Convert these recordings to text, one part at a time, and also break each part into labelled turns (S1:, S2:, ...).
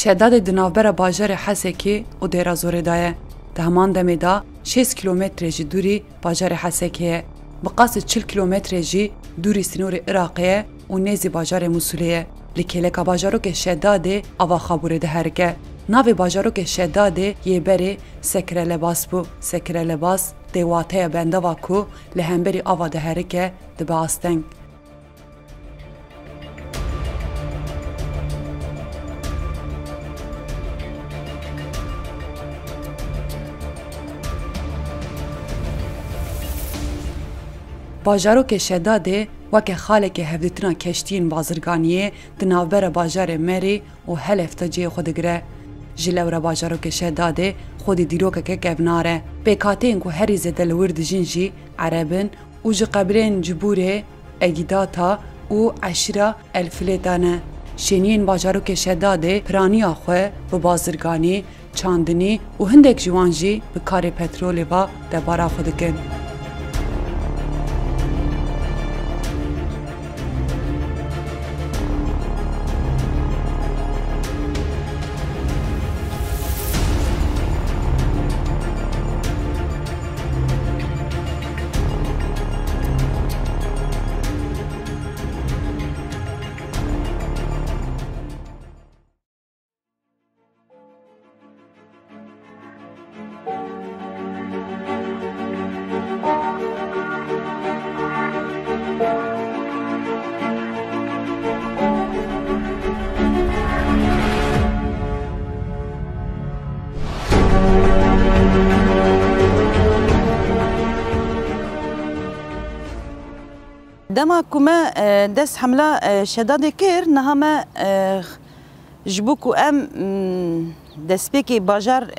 S1: شداد دناوبر باجر حسکی و دیرا زوری دایه. ده همان دمی دا 6 کیلومتر جی دوری باجر حسکیه. بقاس 40 کیلومتر جی دوری سنور عراقیه و نیزی باجر موسولیه. لکیلکا باجارو که شداده آوا خابوره ده هرگه. ناوی باجارو که شداده یه بری سکره لباس بو. سکره لباس دیواته بنده واکو لهمبری آوا ده هرگه ده باستنگ. باجارو که شداده وکه خاله که هفدتنا کشتین بازرگانیه دناوبر باجار مری و هلفتا جی خودگره. جلوره باجارو که شداده خودی دیروکه که گبناره. بکاتین که هری زده لورد جنجی عربن و جی قبرین جبوره اگیداتا و عشره الفلیتانه. شینین باجارو که شداده پرانی آخوه به بازرگانی، چاندنی و هندک جوانجی به کار پترولی و دبارا خودکن.
S2: دما كما دس حملة شداد كير نهما جبوكو ام دس بيكي باجار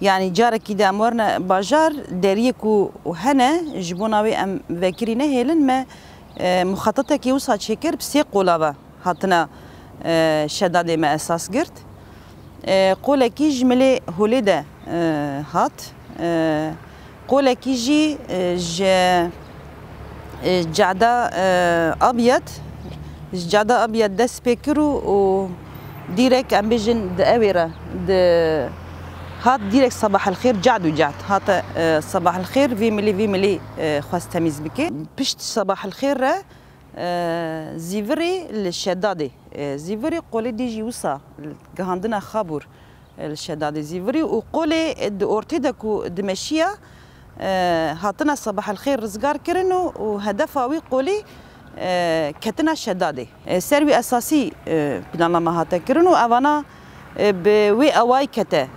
S2: يعني جاركي دامورنا باجار داريكو وهنا جبوناوي ام ذاكرين هيلن ما مخططك يوصل شكر بسي قولابا هاتنا شداد ما اساس قرت قولك يجملي هوليدا هات قولك يجي جعدا أبيض جعدا أبيض دس بيكرو و ديرك أم بيجن دأويرة هات ديرك صباح الخير جعد وجعد هات صباح الخير في ملي خواست تميز بكي بشت صباح الخير زيفري الشدادي زيفري قولي ديجي وصا عندنا خابور الشدادي زيفري وقولي دورتيدكو دمشية هاتنا صباح الخير رزقار كرنو وهدفها ويقولي كتنا شدادي سروي اساسي بنانا ما هاتا كرنو اوانا بوي اواي كتا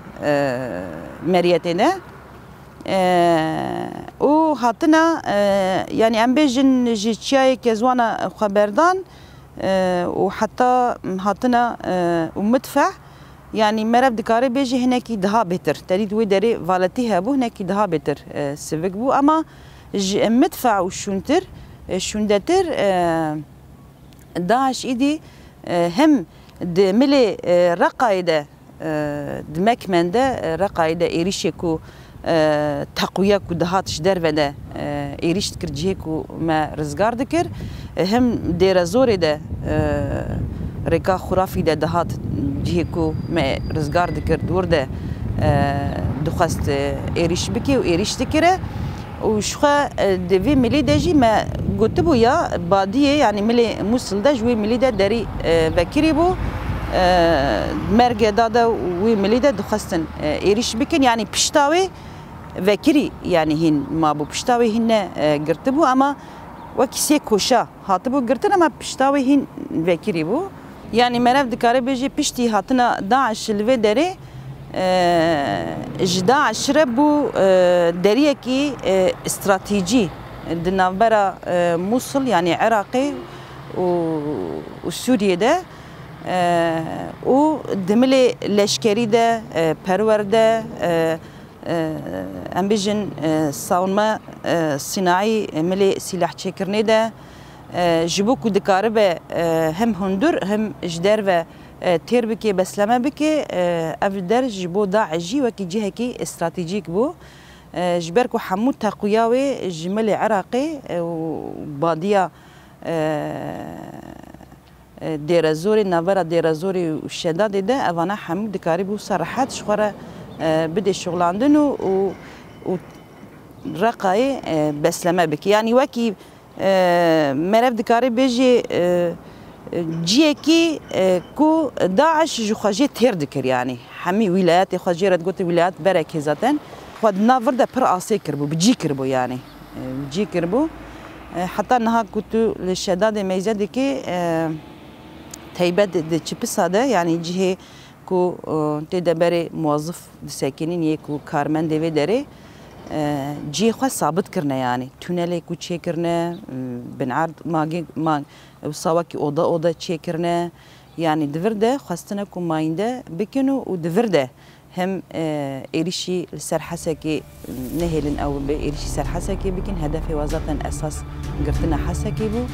S2: مريتنا وهاتنا يعني ام بيجن جيتشاي كزوانا خبردان وحتى هاتنا ومدفع يعني مرب دكاري بيجي هناك دها بتر تريد ويدري فالتيها بو هناك دها بتر سيفك بو اما مدفع وشونتر شوندتر داعش ايدي هم دملي رقايده دمكمنده رقايده ايريشكو تقوياكو دهاتش دربده ايريش تكرجيكو ما رزقار دكر هم دير زوري ده ركا خرافي ده دهات جيكو ما رزقار دكر دور ده دخست ايريش بكي وايريش تكره وشخا دفي ملي دجي ما قلت بو يا باديه يعني ملي موصل ده جوي ملي ده داري بكري بو مرجع دادا وي ملي ده دخستن ايريش بكن يعني بشتاوي بكري يعني هن ما بو بشتاوي هن قلت بو اما وكسي كوشا هاتبو قلتنا ما بشتاوي هن بكري بو يعني مرف دكاري بيجي بشتي هاتنا داعش الفي داري داعش ربو داريكي استراتيجي دنابرا موصل يعني عراقي وسوريا ده ودملي لشكري ده برورده ام بيجن صاونما صناعي ملي سلاح تشكرني ده جبوكو دكاربه هم هندور هم جدار و تير بكي بسلامه بكي افدر جبو داعجي وكي جهكي استراتيجيك بو جبركو حمود تقوياوي جمل عراقي وباديه دیرزوری نوارا دیرزوری و شداد ده اوانه همه دکاری بو سرحت شخوره بده شغلاندن و رقای بسلمه بکی یعنی وکی مرف دکاری بیجی جیه کی کو داعش جو خواجه تیر دکر یعنی همه ولایت خواجه رد گوت ولایت برکه زدن خود ناور ده پر آسی کربو بجی کربو یعنی بجی کربو حتی نها کتو لشداد میزد که تایبت ده چپ ساده یعنی جیه کو تدبیر موظف ساکنین یک کو کارمند دوی داره جی خو ثابت کرنه یعنی تونل کو چه کرنه بنعرض ما سواکی اودا چه کرنه یعنی دورده خواستنه کو ماینده بکنو و دورده هم ایریشی سر حسکی نهلن او به ایریشی سر حسکی بکن هدف وزارتن اساس گرتنا حسکی بو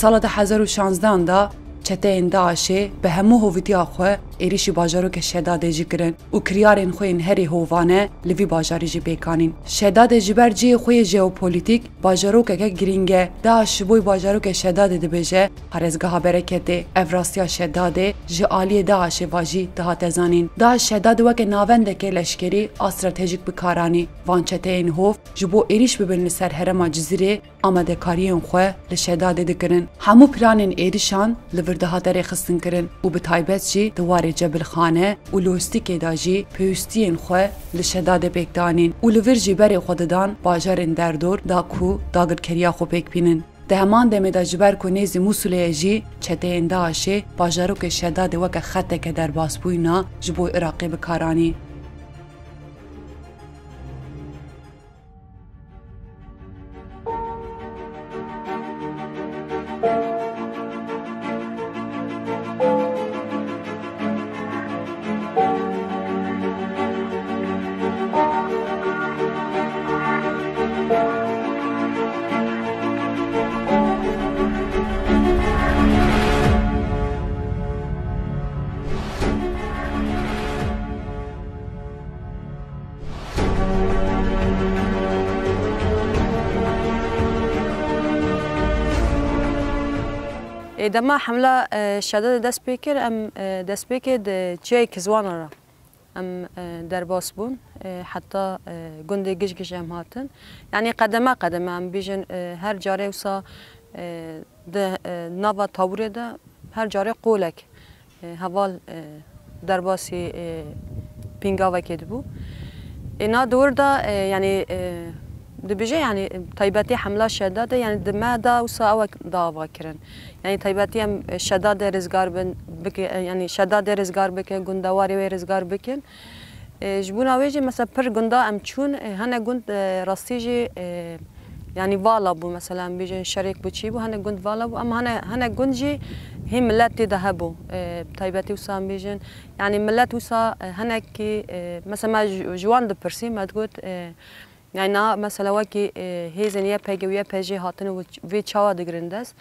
S1: سال 2016 دا چته داعشê bi hemû hovîtiya xwe êrişî bajarokê Şedadê jî kirin û kiryarên xwe yên herî hovane li vî bajarî jî pêkanîn. Şedadê ji ber ciyê xwe yê jeopolîtîk bajarokeke giring e. Daeş ji bo bajarokê Şedadê dibêje parêzgeha bereketê. Ev rastiya Şedadê ji aliyê Daeşê ve jî dihate zanîn. Daeş Şedadê weke navendekê leşkerî a stratejîk bikaranî. Van çeteyên hov ji bo êriş bibin li ser herêma Cizîrê amadekariyên xwe li Şedadê dikirin. Hemû planên êrişan li vir dihate rêxistin kirin û bi taybet jî di warê Cebilxane û lojîstikê da jî pêwîstiyên xwe li Şedadê pêkdanîn û li vir jî berê xwe didan bajarên derdor da ku dagirkeriya xwe pêkbînin. Di heman demê de ji ber ku nêzî Musulê jî çeteyên Daişê bajarokê Şedadê weke xeteke derbasbûyîna ji bo Iraqê bikaranî.
S3: دما حمله شداد دست بکر ام دست بکر چه کزوان را ام در باس بون حتی گنده گش ام هاتن یعنی قدمه ام بیشن هر جاره وسا ده نوا تابوره ده هر جاره قولک حوال در باسی پینگاوه کد بو اینا دور دا یعنی دبیجه یعنی تایباتی حمله شداده یعنی دما دا وسا او داوا کرن یعنی تایباتی هم شداد رزگار بک یعنی شداد رزگار بک گندواری و رزگار بکن جبونا ویجی مثلا پر گندا ام چون هنه گند راستیجی یعنی والا بو مثلا بیجن شریک بو چی بو هنه گند والا بو اما هنه گنجی هم ملت ده بو تایباتی وسا بیجن یعنی ملت وسا هنه کی مثلا ما جوان د پرسی ما گفت yani mesela vaki hezeniye pegeviye peje hatını ve çava digrindes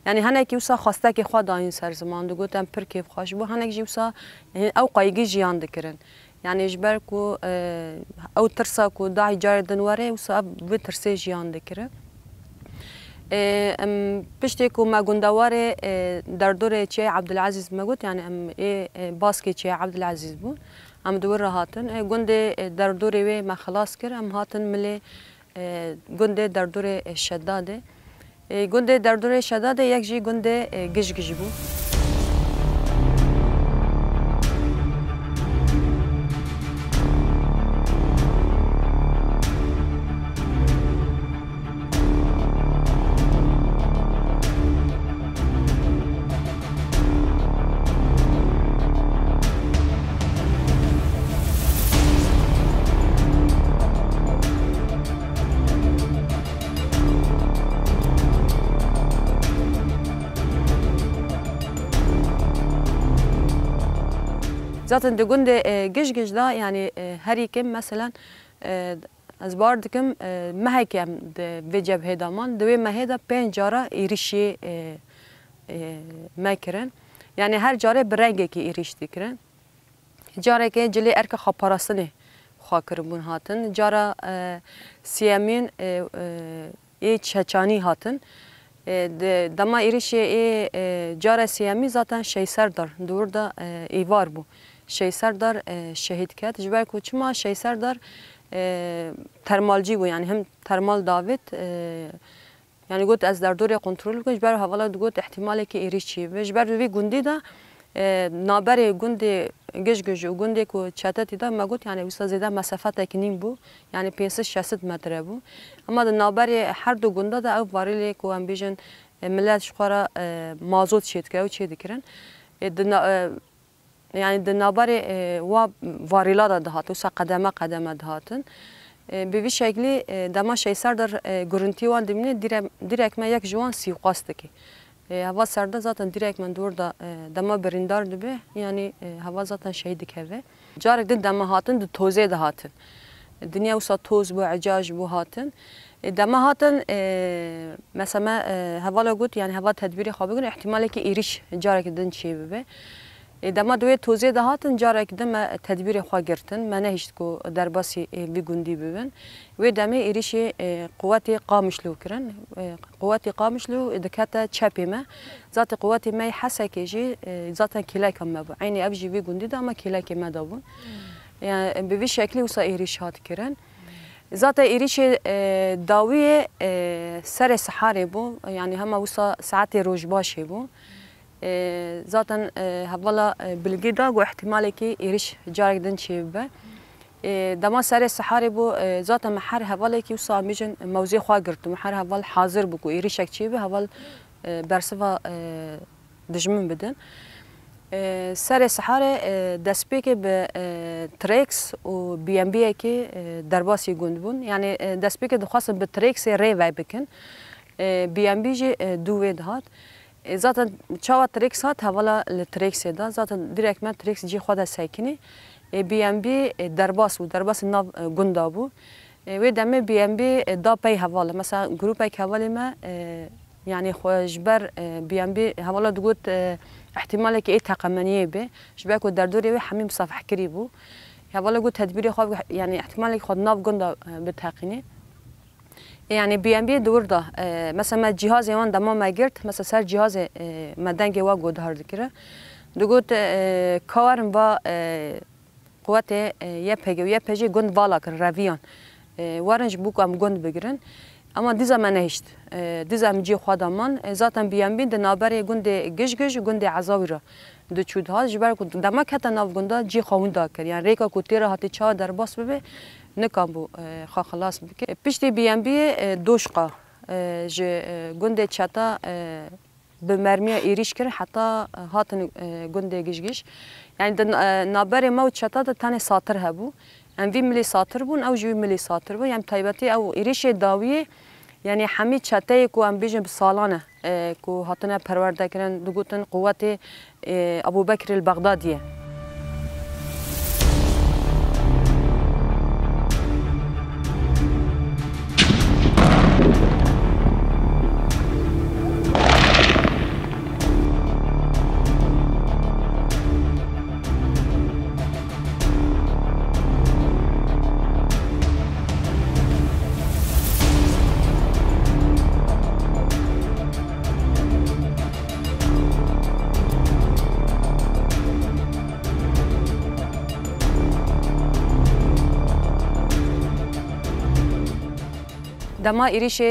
S3: yani hanek yusa xasta ki xwa dain ser zaman du gotem pir kef xaş bu hanek yusa ew qaygi jiyan dikirin yani jber ku ew tirsa ku da jar dinware yusa ve tirse jiyan dikirin piştê ku me gundaware derdorê çê Abdulaziz me got yani em baskê çê Abdulaziz bû ام دور هاتن گنده در دوره و ما خلاص کر ام هاتن ملی گنده در دوره شداده گنده در دوره شداده یک جی گنده گش بو zaten de günde geç da yani her ikim mesela از بار دکم مهکم به جبهه دامان دوی مهدا 5 جاره ایریشی مکرن یعنی هر جاره برنگی که ایریش دکرن جاره که جلی ارک خاپاراستنه خاکربون هاتن جاره سیامین ای چچانی هاتن دما ایریش ای جاره سیامی زاتن شیسر دار دور دا ایوار بو شیسر دار شهید کرد جبر کوچما شیسر دار ترمالجی بو یعنی هم ترمال داوید یعنی گفت از در دور کنترل کنش بر حوالا گفت احتمالی که ایریش چی بش بر وی گوندی دا نابر گوندی گش و گوندی کو چاتتی دا ما گفت یعنی وسا زیاده مسافت کنیم بو یعنی 500 متر بو اما دا نابر هر دو گوندا دا او واریلی کو ام بیژن ملت شخورا مازوت شید که او چی دکرن یعنی د نابر و واریلا دا دهات وسا قدمه دهاتن به وی شکلی دما شیسر در گرونتی وان دمینه دیرک ما یک جوان سیوقاست که هوا سرده زاتن دیرک من دور دا دما بریندار دبه یعنی هوا زاتن شهید که جارک دما هاتن د توزه ده هاتن دنیا وسا توز بو عجاج بو هاتن دما هاتن مثلا هوا لا گوت یعنی هوا تدبیری خوابه گن احتمالی که ایریش جارک دن چی ببه دما دوی توزیع دهاتن جارک دم تدبیر خوا گرتن من هیچ کو در باسی بی گوندی ببن و دمه ایریش قوتی قامشلو کرن قوتی قامشلو دکات چپی ما ذات قوتی ما حسه کیجی ذات کلای کم ما عینی ابجی بی گوندی دما کلای کم دابون یعنی به شکلی وسا ایریش هات کرن ذات ایریش داوی سر سحاری بو یعنی هم وسا ساعت روز باشه بو زاتن حوالا بلگی دا و احتمالی که ایریش جارک دن چی به دما سر سحاری بو زاتن محر حوالی که وسا میجن موضوع خواه گرتو محر حوال حاضر بو ایریشک چی به حوال برسوا دجمن بدن سر سحاری دست بی که به تریکس و بی ام بی که درباسی گوند بون یعنی دست بی که دخواستن به تریکس ری وی بکن بی ام بی جی دو وید هات زاتن چاوا تریکس هات حوالا لتریکس دا زاتن دیرک من تریکس جی خود ساکنی بی ام بی درباس و درباس ناو گوندا بو و دمه بی ام بی دا پی حوالا مثلا گروپ یک حوالی ما یعنی خوشبر بی ام بی حوالا دوگوت احتمالی که ای تقمنیه به شبه کو در دوری و همین صفحه کری بو حوالا گوت تدبیری خواب یعنی احتمالی که خود ناو گوندا بتاقینی یعنی بی ام بی دور دا مثلا جهاز ایوان دما مگرد مثلا سر جهاز مدنگ وا گود هر دکره دوگوت کارم با قوت یه پجی گند والا کن رویان وارنج بوک هم گند بگیرن اما دیزا من نهشت دیزا هم جی خودمان ذاتن بی ام بی د نابر گند گش گند عزاوی را دو چود ها جبر کو دما کتا ناو گندا جی خون دا کر یعنی ریکا کو تیر هاتی چا در باس ببه نکام بو خلاص بکه پشتی بی ام بی دوشقا ج گند چتا به مرمی ایریش کرد حتی هاتن گند گش یعنی نابر ما چتا د تنه ساتر هبو ام وی ملی ساتر بون او جو ملی ساتر بو یعنی تایبتی او ایریش داوی یعنی همه چته کو ام بیجن بسالانه کو هاتنه پرورده کردن دوگوتن قوت ابوبکر البغدادیه دما ایریش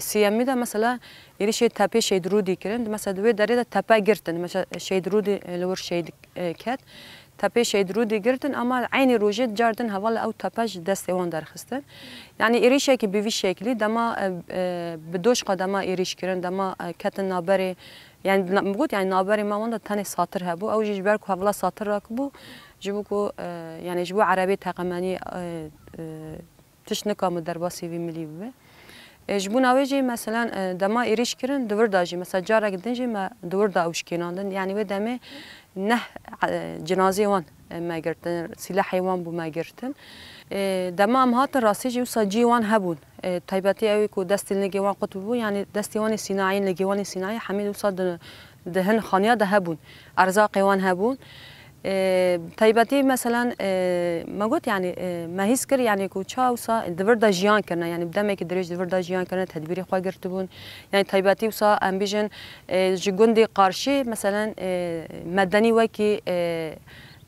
S3: سیامی دا مثلا ایریش تپه شیدرودی کردن مثلا دوی داره دا تپه گرتن مثلا شیدرودی لور شید کت تپه شیدرودی گرتن اما عین روجت جاردن حوالا او تپهش دست وان درخستن یعنی ایریشه که بیوی شکلی دما بدوش قدما ایریش کردن دما کتن نابری یعنی مگود یعنی نابری ما وند تنه ساتر هبو او جبر کو حوالا ساتر راکبو جبو کو یعنی جبو عربی تقمانی تش نکام در باسی وی ملی بوه جبون اوجي مثلا دما ايريش كرن دور داجي مثلا جارك دنجي ما دور دا اوش كيناندن يعني ودمه نه جنازه وان ما گرتن سلاح وان بو ما گرتن دما ام هات راسي جو ساجي وان هبون تايبتي اوي كو دست لگي وان قطبو يعني دست وان صناعي لگي وان صناعي حميد وصاد دهن خانيا ده هبون ارزاق وان هبون تايبتي مثلا ما قلت يعني ما هيسكر يعني كو تشاوسا دبر دا جيان كنا يعني بدمك دريج دبر دا جيان كنا تدبيري خوا گرتبون يعني تايبتي وسا امبيجن جگوندي قارشي مثلا مدني وكي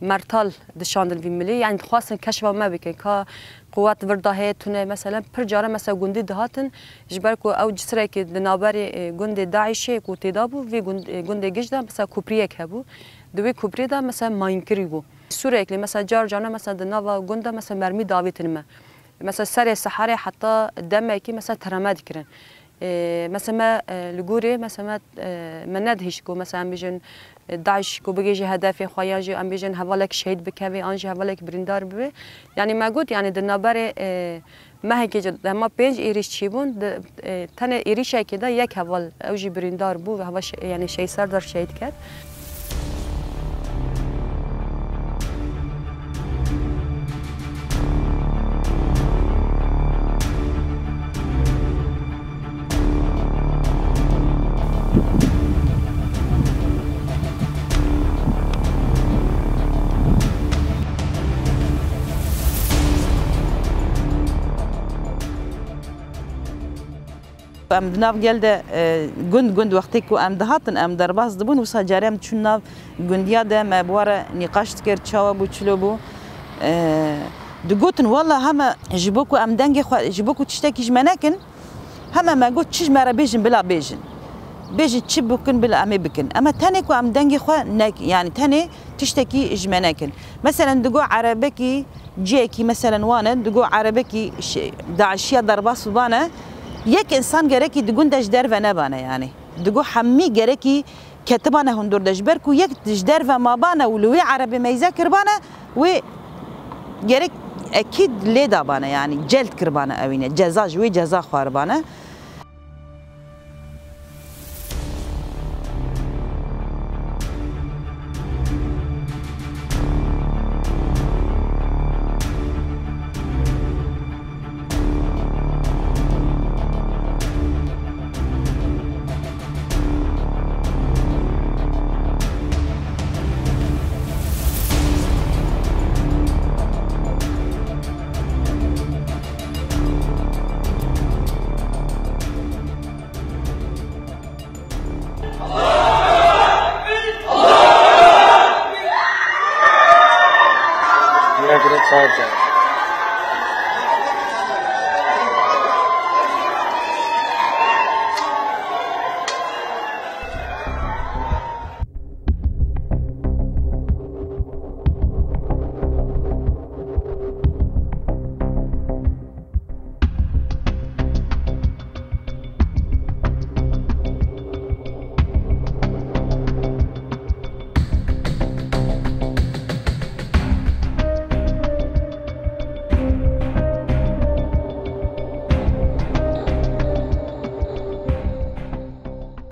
S3: مرتال دشاندن في ملي يعني خاصن كشف ما بكن كا قوات ورداهات تونه مثلا برجاره مثلا گوندي دهاتن جبركو او جسرك دنابري گوندي داعش كو تدابو في گوندي گجدا مثلا كوبريك هبو دوی کوبری دا مثلا ماینکری بو سوره اکلی مثلا جار جانا مثلا دنوا گوندا مثلا مرمی داویتن ما مثلا سر صحرا حتی دم کی مثلا ترمد کرن مثلا لگوری مثلا مند هیچ کو مثلا بیجن داعش کو بگیج هدف خواجی ام بیجن حوالک شهید بکوی آنج حوالک بریندار بی یعنی ما گفت یعنی دنبار ما هیچ دما پنج ایریش چی بون تن ایریش کی دا یک حوال اوجی بریندار بو و هوا یعنی شهید سر در شهید کرد
S2: ام دناف گلده گند وقتی کو ام دهاتن ام درباز دبون وسا جارم چون ناف گندیا ده مبواره نقاش کرد چاوا بو چلو بو دگوتن والله همه جبوکو ام دنگ خو جبوکو تشتکی جمنکن همه ما گوت چش مرا بیجن بلا بیجن چی بکن بلا امی بکن اما تاني کو ام دنگ خو يعني تاني تشتكي جمنكن مثلا دقو عربكي جيكي مثلا وانا دقو عربكي داعشيه ضرباس وانا یک انسان گرکی دگون دجدر و نبانه يعني دگو حمی گرکی کتبانه هندور دجبر کو یک دجدر و ما بانه ولوی عربی میذاکر بانه و گرک اكيد ليدا بانه يعني جلد كربانه اوینه جزا جوی جزا خوار بانه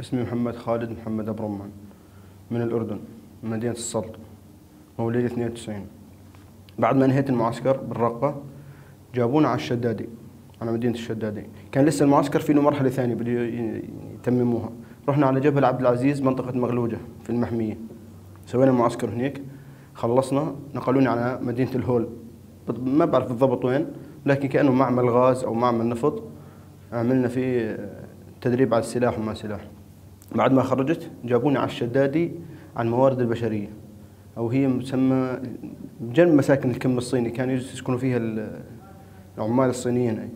S4: اسمي محمد خالد محمد أبو رمان من الأردن من مدينة السلط مواليد 92. بعد ما انهيت المعسكر بالرقة جابونا على الشدادي على مدينة الشدادي. كان لسه المعسكر فيه مرحلة ثانية بدو يتمموها. رحنا على جبل عبد العزيز منطقة مغلوجة في المحمية. سوينا معسكر هناك خلصنا نقلوني على مدينة الهول ما بعرف بالضبط وين لكن كأنه معمل غاز أو معمل نفط عملنا فيه تدريب على السلاح وما سلاح. بعد ما خرجت جابوني على الشدادي عن الموارد البشرية أو هي مسمى جنب مساكن الكم الصيني كانوا يسكنوا فيها العمال الصينيين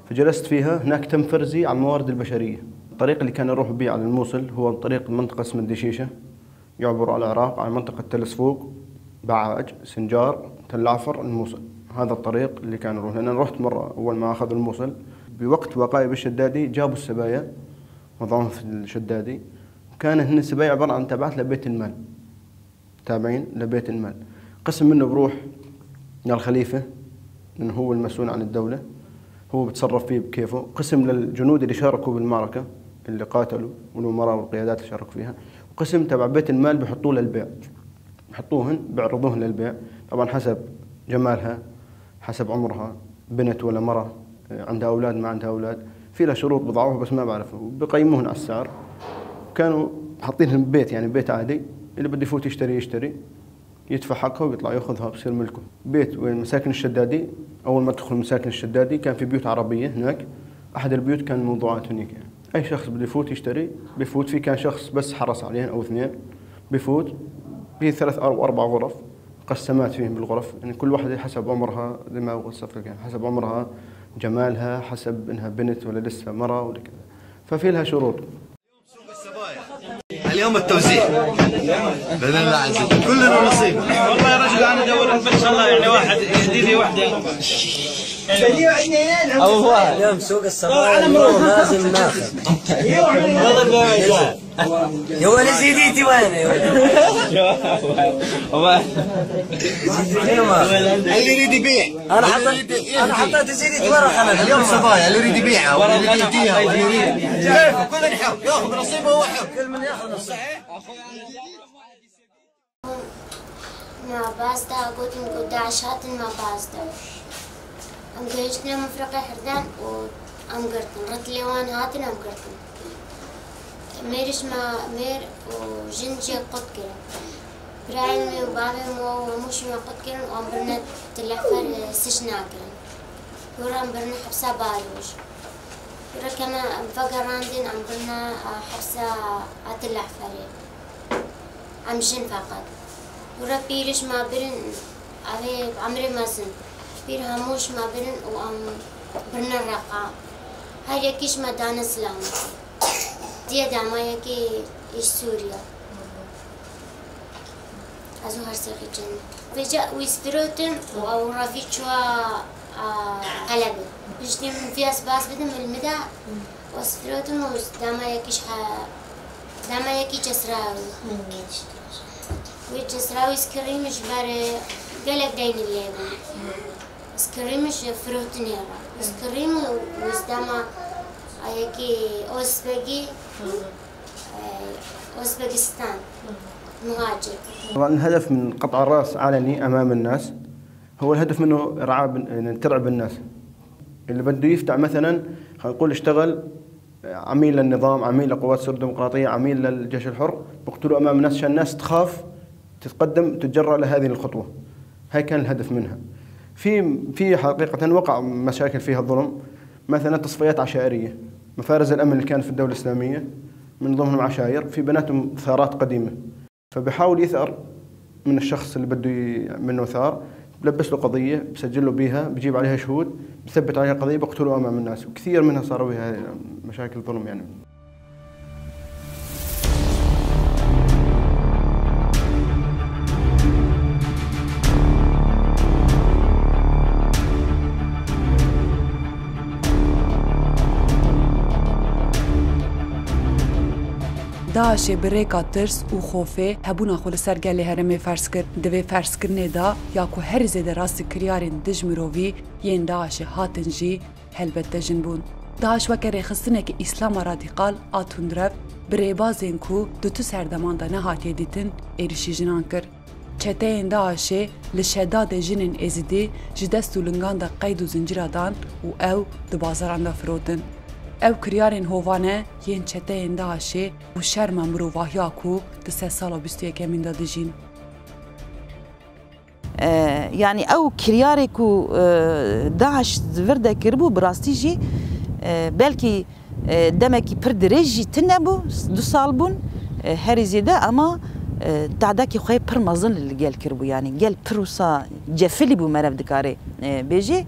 S4: فجلست فيها. هناك تم فرزي على الموارد البشرية. الطريق اللي كان يروح به على الموصل هو طريق منطقة اسمها الدشيشة يعبر على العراق على منطقة تل صفوق بعاج سنجار تل عفر الموصل. هذا الطريق اللي كان يروح. أنا رحت مرة أول ما أخذوا الموصل بوقت وقائي بالشدادي جابوا السبايا وضعوهم في الشدادي. كان هن السبايا عبارة عن تبعات لبيت المال تابعين لبيت المال. قسم منه بروح إلى الخليفة لأنه هو المسؤول عن الدولة. هو بتصرف فيه بكيفه. قسم للجنود اللي شاركوا بالمعركة اللي قاتلوا والأمراء والقيادات اللي شاركوا فيها، وقسم تبع بيت المال بيحطوه للبيع، بيحطوهن بيعرضوهن للبيع، طبعا حسب جمالها، حسب عمرها، بنت ولا مرة، عندها أولاد ما عندها أولاد، في لها شروط بضعوها بس ما بعرفها، وبقيموهن على السعر. كانوا حاطينهم ببيت، يعني بيت عادي، اللي بده يفوت يشتري يدفع حقها ويطلع ياخذها بصير ملكه. بيت وين مساكن الشدادي، اول ما تدخل مساكن الشدادي كان في بيوت عربيه هناك، احد البيوت كان موضوعات هناك، يعني اي شخص بده يفوت يشتري بيفوت. في كان شخص بس حرس عليهن او اثنين، بيفوت في 3 أو 4 غرف مقسمات فيهم بالغرف، يعني كل واحده حسب عمرها، زي ما وصفت لك يعني حسب عمرها، جمالها، حسب انها بنت ولا لسه مرة ولا كذا، ففي لها شروط.
S5: اليوم التوزيع باذن الله عز وجل كلنا نصيب. والله يا رجل انا ادور ان شاء الله يعني واحد يهدي لي وحده.
S6: اليوم سوق الصبايا لازم ناخذ. يا ولد زيديتي وين
S5: اللي يريد يبيع.
S6: انا حطيت زيديتي ورا خلاص.
S5: اليوم صبايا اللي يريد يبيعها واللي يريد يديها واللي يريد كل من يحب ياخذ نصيبه هو حب.
S6: كل من ياخذ نصيبه.
S7: ما بازدا قوتن قداش هاتن ما بازدا ام جيشنا مفرقة حردان و ام قرتن رت ليوان هاتن ام قرتن ميرش ما مير وجنجي قد كرن براين وبابي وموش ما قد كرن وام برنا تلحفر سجنا كرن ورا ام برنا حبسة بالوش ورا كما فقر راندين ام برنا حبسة اتلحفر ام جن فقط ورا بيرش ما برن على عمري ما سن بير هموش ما برن وام برنا الرقا هاي يكيش ما دانا سلام دي داما يكي إيش سوريا أزو هرسخي جن بيجا ويستروتن أو رافيتشوا قلبي بيجتي من في أسباس بدم المدى وستروتن وداما يكيش داما يكي جسراوي وجسراوي سكريمش باري قلب دين الليبن سكريمش فروتن يرا سكريم وزداما يكي أوزبكستان مهاجر.
S4: طبعا الهدف من قطع الراس علني امام الناس هو الهدف منه ترعب الناس. اللي بده يفتح مثلا خلينا نقول اشتغل عميل للنظام، عميل لقوات السر الديمقراطيه، عميل للجيش الحر، بقتلوا امام الناس عشان الناس تخاف تتقدم تتجرأ لهذه الخطوه. هاي كان الهدف منها. في حقيقه وقع مشاكل فيها الظلم، مثلا تصفيات عشائريه، مفارز الامن اللي كانت في الدوله الاسلاميه من ضمنهم عشائر، في بناتهم ثارات قديمه، فبيحاول يثأر من الشخص اللي بده منه ثار، بلبس له قضيه، بسجل له بيها، بجيب عليها شهود، بثبت عليها قضيه، بقتلوا امام الناس، وكثير منها صاروا بها مشاكل ظلم يعني.
S1: داعش بريكا ترس و خوفه هبونا خو لسر گلی هرمه فرض کرد دوی فرض کرنه دا یا کو هر زده راست کریارین دجمروی ین داعش هاتن جی هلبت جنبون. داعش وکر خستنه که اسلام رادیکال آتوندرف بریبازین کو دوتو سردمان دا نهاتیه دیتن ایرشی جنان کر. چته داعش لشداد جنین ازیدی جدستو لنگان دا قید و زنجیرادان و او دبازاران دا فرودن. او کریارین هوانه ین چته داعشه و شرم مروواهیا کو ده 3 سال و 21 من دادجین.
S2: يعني او كرياري كو داعش ورده كربو براستي جي بلكي دمكي پردريجي تنبو 2 سال بون هري زيده اما تعداكي خوي پر مازن اللي قال كربو يعني قال پروسا جفلي بو مرف دكاري بيجي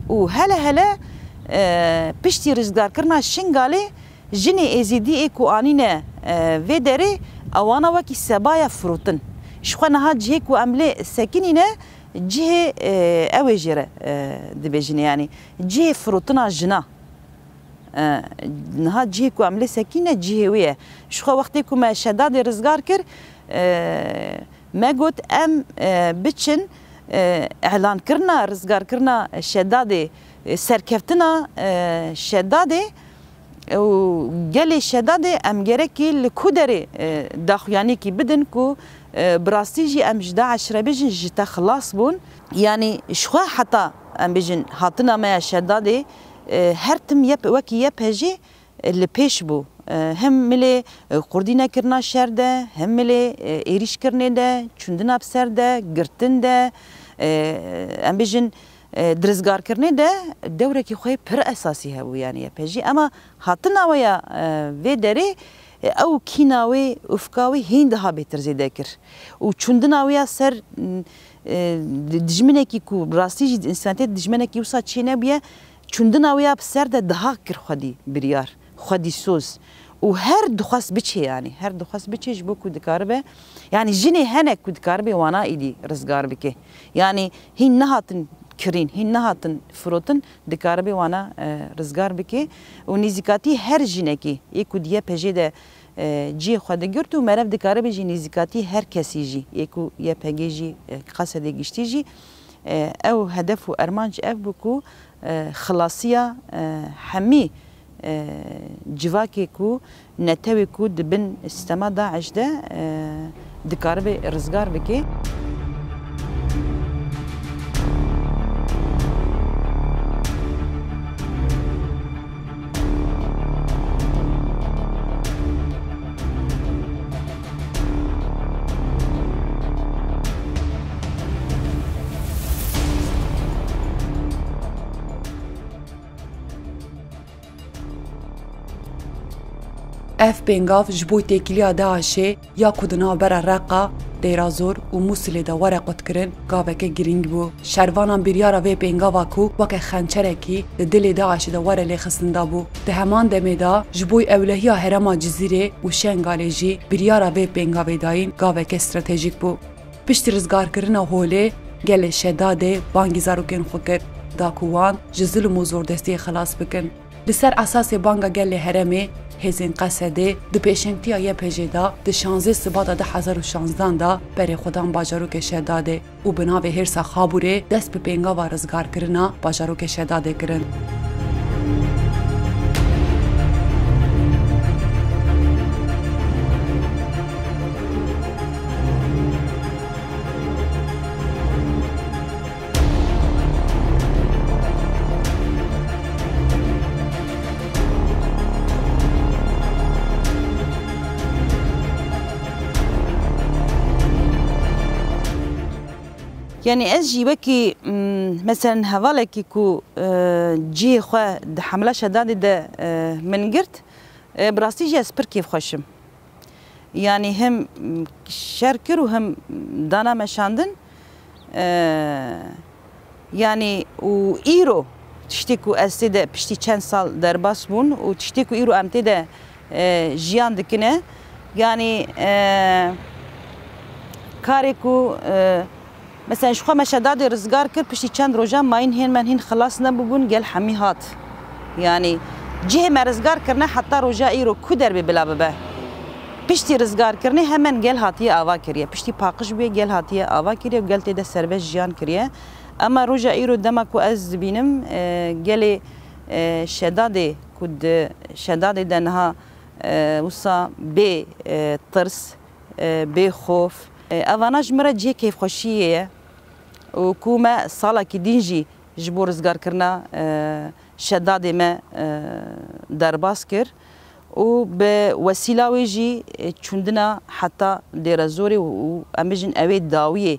S2: وهلا پشتی رزگار کرنا شنگاله جنی ازیدی اکو آنینه و داره آوانا وکی سبایا فروتن شخوان ها جه کو عمله سکنینه جه اوجره دبیجنی یعنی جه فروتنا جنا نها جه کو عمله سکنینه جه ویه شخوا وقتی کو ما شداد رزگار کر ما گوت ام بچن اعلان کرنا رزگار کرنا شداد سرکفتنا شداده و گلی شداده ام گرکی لکودری داخویانی کی بدن کو براستی جی ام جدا عشره بجن جتا خلاص بون یعنی شخوا حتی ام بجن هاتنا ما شداده هر تم یپ وکی یپ هجی لپیش بو هم ملی قردینا کرنا شرده هم ملی ایریش کرنه ده چندنا بسر ده گرتن ده ام بجن درزگار کرنه ده دوره کی خوی پر اساسی هبو یعنی پیجی اما هاتنا ویا و دری او کیناوی افکاوی هند ها بهتر زیده کر و چندنا ویا سر دجمنه کی کو راستی انسانیت دجمنه کی وسا چینه بیه چندنا ویا بسر ده دها کر خودی بریار خودی سوز و هر دخواست بچه یعنی هر دخواست بچه جبو کود کاربه یعنی جنی هنه کود کاربه وانا ایدی رزگار بکه یعنی هین نهاتن کرین هین نهاتن فروتن دکاربه وانا رزگار بکه و نزیکاتی هر جنه کی یکو دیه پجه ده جی خود گرت و مرف دکاربه جی نزیکاتی هر کسی جی یکو یه پگه جی قصد گشتی جی او هدف و ارمانج اف بکو خلاصیه همی جواکی کو نتوی کو دبن استما داعش ده دکاربه رزگار بکی
S1: اف بنگاف جبوی تکیلیا داعشه یا کدنا برا رقا دیرازور و موسیلی دا ورقت کرن گاوکه گرینگ بو شروانان بریارا وی بنگاوا کو وکه خنچره کی دل داعش دا ور لخسندا بو ده همان دمه دا جبوی اولهیا هرما جزیره و شنگالی جی بریارا وی بنگاوی داین گاوکه استراتژیک بو پشت رزگار کرنا هوله گل شداده بانگی زاروکن خوکر دا کوان جزل موزور دستی خلاص بکن لسر اساس بانگا گل هرمه هزین قصده دو پیشنگتیا یه پجیدا ده 16 سبادا 2016 دا بری خودان باجاروک شداده و بناوی هرسا خابوره دست به پینگا و رزگار کرنا باجاروک شداده کرن.
S2: يعني از جي وكي مثلا هذالك كو جي خو د حمله شداد ده من قرت براستي جي اسبر كيف خوشم يعني هم شركر وهم دانا مشاندن يعني و ايرو تشتكو اسده بشتي چند سال درباس بون و تشتكو ايرو امتي ده جيان دكنه يعني كاريكو مثلا شخوا مشداد رزگار کرد پشتی چند روزا ماین هین من هین خلاص نبودن گل حمی هات یعنی جه مرزگار کرنه حتی روزا ایرو کدر به بلا به پشتی رزگار کرنه همن گل هاتی آوا کریه پشتی پاقش به گل هاتی آوا کریه و گل تیده سربش جان کریه اما روزا ایرو دمکو از بینم گل شداده کد شداده دنها وصا به ترس به خوف اواناج مرا جه کیف خوشیه و کوما سالا کی دینجی جبو رزگار کرنا شداد ما درباس کر و به وسیله ویجی چندنا حتی دیرزوری و امجن اوی داویه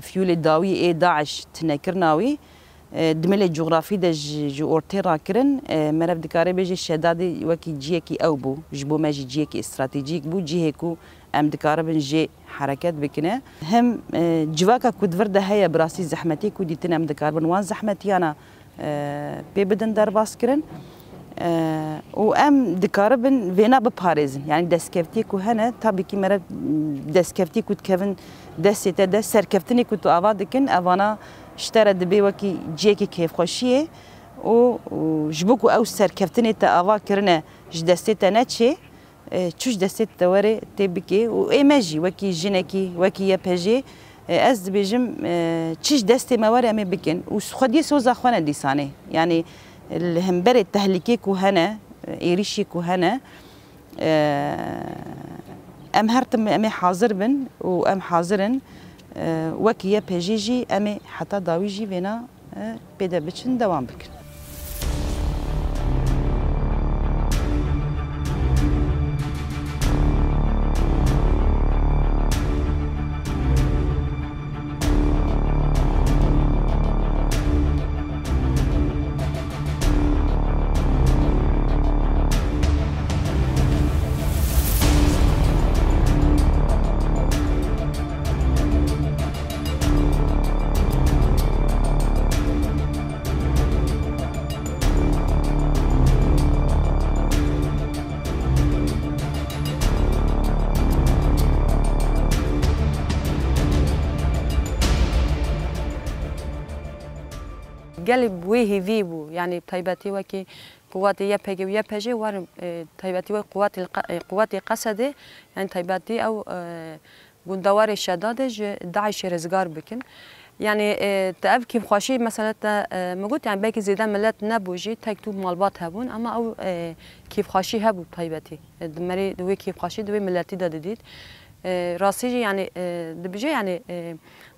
S2: فیول داویه داعش تنکرناوی دمل جغرافی ده جو اورتی را کرن مرف دکاره بیجی شدادی وکی جیه کی او بو جبو ماجی جیه کی استراتژیک بو جیه کو ام دکاره بن جی حرکت بکنه هم جواکا کود ورده هيا براسي زحمتي کودی تن ام دکاره بن وان زحمتي انا ببدن درباس کرن و ام دکاره بن وینا بپاريزن يعني دسکفتی کو هنه تابي کی مرف دسکفتی کود کفن دسته ده سرکفتنی کود آوا دکن اوانا اشترى دبي وكي جيكي كيف خوشيه و جبوكو او سركفتني تا اوا كرنا جدستي ناتشي تشوش دستي توري تبكي و ايماجي وكي جينكي وكي ياباجي از بيجم تشيش دستي مواري أمي بكن وخدي سوزا خوانا ديساني يعني الهمبر التهلكي كوهنا إيريشي كوهنا أم هرتم أمي حاضر بن وأم حاضرن وكيا بيجيجي أمي حتى داويجي بينا بيدا بتشن دوام بكن.
S3: قلب ويه فيبو يعني بتايباتي وكي قوات يبهجي ويبهجي وار تايباتي قوات قصده يعني تايباتي او قندوار الشداد داعش رزقار بكن يعني تأب كيف خواشي مثلا موجود يعني باقي زيدان ملات نبوجي تكتب مالبات هبون اما او كيف خواشي هبو بتايباتي دمري دوي كيف خواشي دوي ملاتي داديد راسيجي يعني دبجي يعني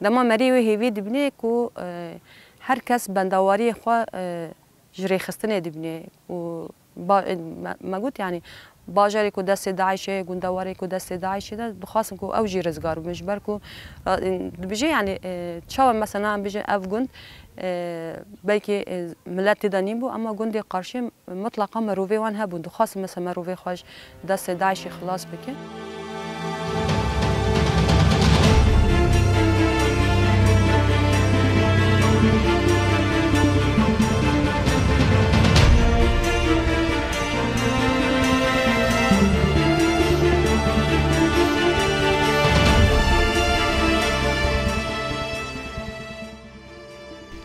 S3: دما مري وهي في دبني كو هر کس بندواری خوا جری خستنه دبنه و موجود يعني باجری کو دست داعشه گندواری کو دست داعشه ده بخواستم کو اوجی رزگار مجبر کو بيجي يعني تشاو مثلا بيجي اف گند بلكي ملت دانیم بو اما گندی قرشی مطلقا مروفي وان هبون خواستم مثلا مروفي خوش دست داعشه خلاص بکن.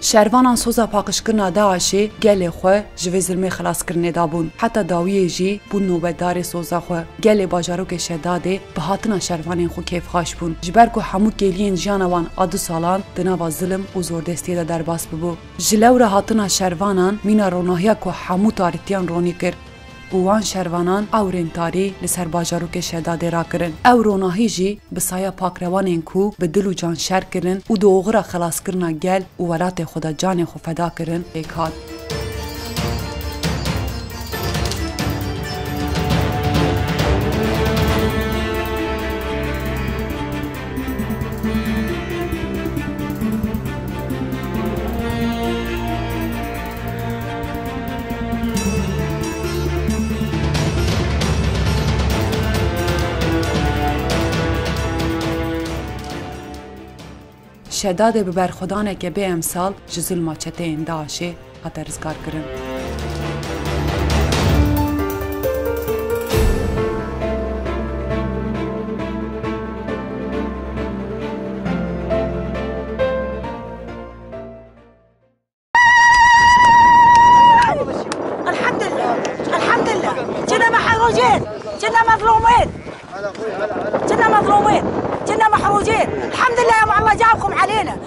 S1: شهروانان سوزا پاکشکرنا داعشی گل خو جوی ظلم خلاص کرنه دابون حتی داویه جی بون نوبتدار سوزا خو گل باجاروک شداده به هاتنا شهروانین خو کیف خاش بون جبر کو همو گلین جانوان ادو سالان دناوا ظلم و زوردستی ده درباس ببو جلو را هاتنا شهروانان مینا روناهیا کو همو تاریتیان رونی کر وان شهروانان اورین تاری لسر باجاروک شداده را کرن او روناهی جی بسایا پاکروانین کو به دل و جان شر کرن و دوغرا خلاص کرنا گل و ولات خدا جان خو فدا کرن ایکاد شداد به برخودانه که به امسال جزل ماچته این داعشه حتی رزگار کرن.
S8: الحمد لله كنا محروجين كنا مظلومين كنا محروجين الحمد لله يا الله جابكم علينا